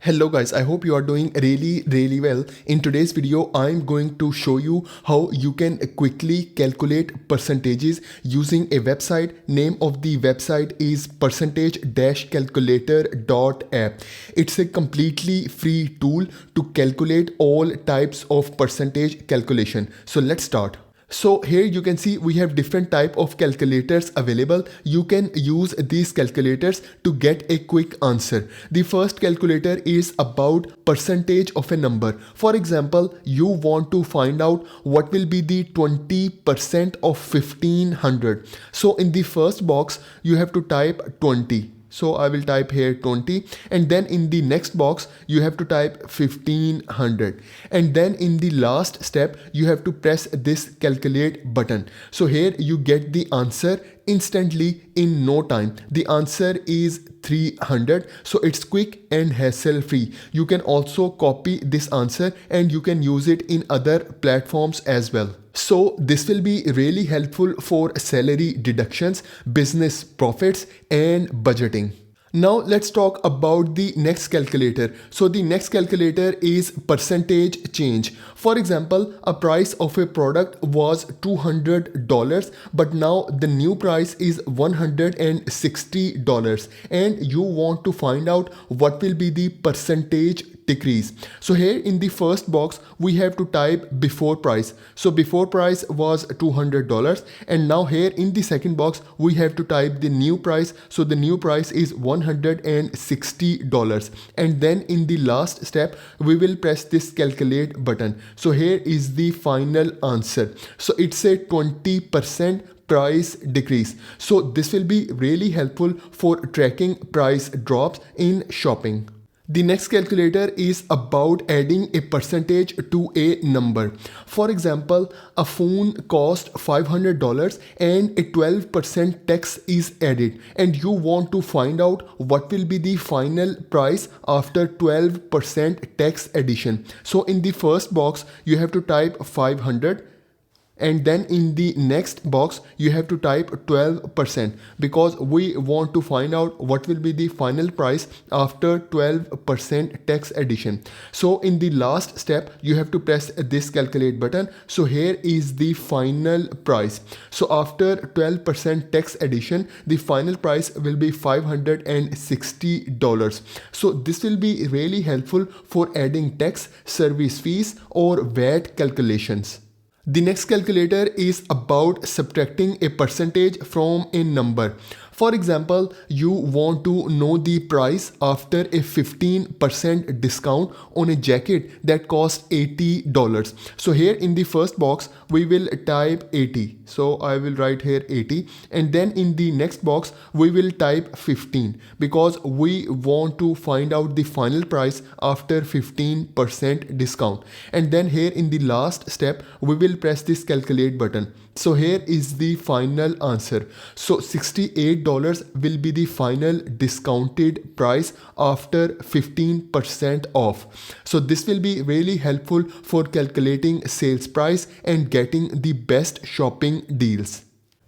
Hello guys, I hope you are doing really well. In today's video, I'm going to show you how you can quickly calculate percentages using a website. Name of the website is percentage-calculator.app. It's a completely free tool to calculate all types of percentage calculation. So let's start. So here you can see we have different type of calculators available. You can use these calculators to get a quick answer. The first calculator is about percentage of a number. For example, you want to find out what will be the 20% of 1500. So in the first box, you have to type 20. So I will type here 20, and then in the next box you have to type 1500, and then in the last step you have to press this calculate button. So here you get the answer instantly in no time. The answer is 300, so it's quick and hassle free. You can also copy this answer and you can use it in other platforms as well. So this will be really helpful for salary deductions, business profits and budgeting. Now let's talk about the next calculator. So the next calculator is percentage change. For example, a price of a product was $200, but now the new price is $160, and you want to find out what will be the percentage decrease. So here in the first box we have to type before price. So before price was $200, and now here in the second box we have to type the new price. So the new price is $160, and then in the last step we will press this calculate button. So here is the final answer. So it's a 20% price decrease. So this will be really helpful for tracking price drops in shopping. The next calculator is about adding a percentage to a number. For example, a phone cost $500 and a 12% tax is added, and you want to find out what will be the final price after 12% tax addition. So in the first box you have to type 500, and then in the next box you have to type 12%, because we want to find out what will be the final price after 12% tax addition. So in the last step you have to press this calculate button. So here is the final price. So after 12% tax addition, the final price will be $560. So this will be really helpful for adding tax, service fees or VAT calculations. The next calculator is about subtracting a percentage from a number. For example, you want to know the price after a 15% discount on a jacket that costs $80. So here in the first box we will type 80. So I will write here 80, and then in the next box we will type 15, because we want to find out the final price after 15% discount. And then here in the last step we will press this calculate button. So here is the final answer. So $68 will be the final discounted price after 15% off. So this will be really helpful for calculating sales price and getting the best shopping deals.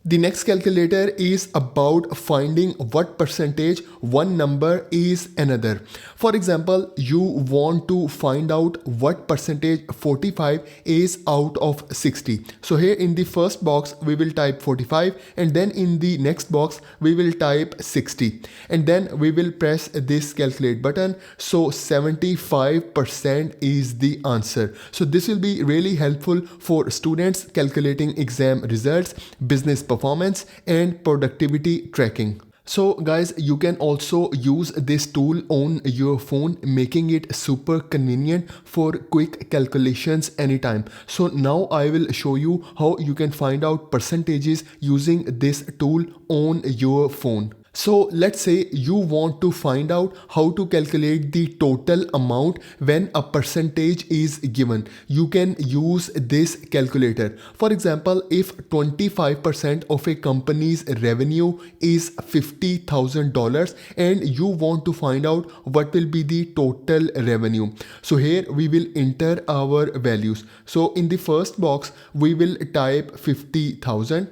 The next calculator is about finding what percentage one number is another. For example, you want to find out what percentage 45 is out of 60. So here in the first box we will type 45, and then in the next box we will type 60, and then we will press this calculate button. So 75% is the answer. So this will be really helpful for students calculating exam results, business performance and productivity tracking. So guys, you can also use this tool on your phone, making it super convenient for quick calculations anytime. So now I will show you how you can find out percentages using this tool on your phone. So let's say you want to find out how to calculate the total amount when a percentage is given. You can use this calculator. For example, if 25% of a company's revenue is $50,000 and you want to find out what will be the total revenue. So here we will enter our values. So in the first box we will type 50,000.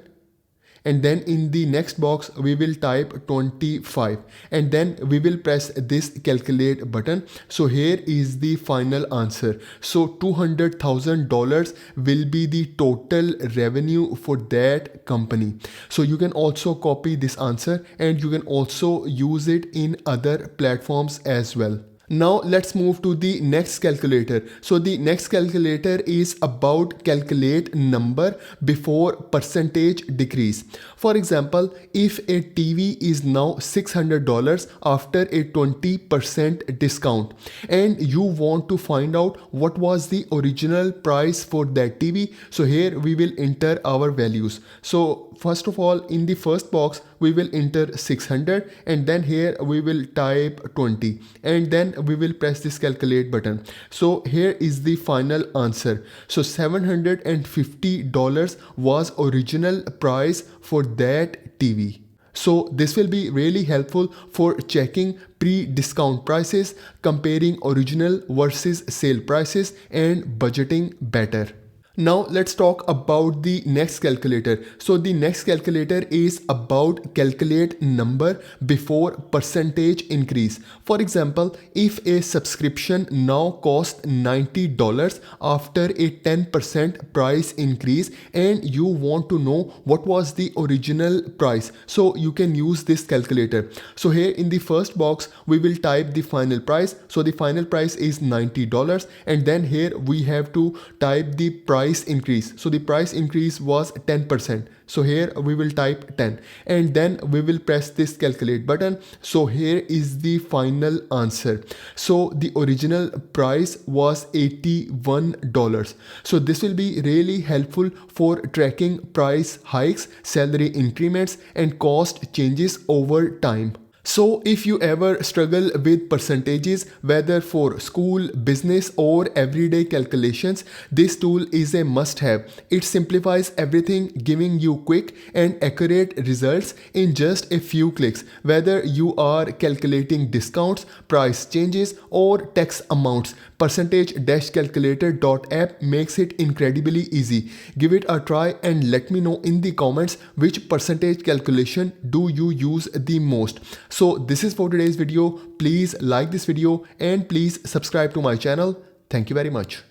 and then in the next box we will type 25 and then we will press this calculate button. So here is the final answer. So $200,000 will be the total revenue for that company. So you can also copy this answer and you can also use it in other platforms as well. Now let's move to the next calculator. So the next calculator is about calculate number before percentage decrease. For example, if a TV is now $600 after a 20% discount and you want to find out what was the original price for that TV, so here we will enter our values. So first of all, in the first box we will enter 600 and then here we will type 20 and then we will press this calculate button. So here is the final answer. So $750 was original price for that TV. So this will be really helpful for checking pre-discount prices, comparing original versus sale prices and budgeting better. Now let's talk about the next calculator. So the next calculator is about calculate number before percentage increase. For example, if a subscription now costs $90 after a 10% price increase and you want to know what was the original price, so you can use this calculator. So here in the first box we will type the final price. So the final price is $90 and then here we have to type the price increase. So the price increase was 10%. So here we will type 10 and then we will press this calculate button. So here is the final answer. So the original price was $81. So this will be really helpful for tracking price hikes, salary increments and cost changes over time. So if you ever struggle with percentages, whether for school, business or everyday calculations, this tool is a must-have. It simplifies everything, giving you quick and accurate results in just a few clicks. Whether you are calculating discounts, price changes or tax amounts, percentage-calculator.app makes it incredibly easy. Give it a try and let me know in the comments which percentage calculation do you use the most. So this is for today's video. Please like this video and please subscribe to my channel. Thank you very much.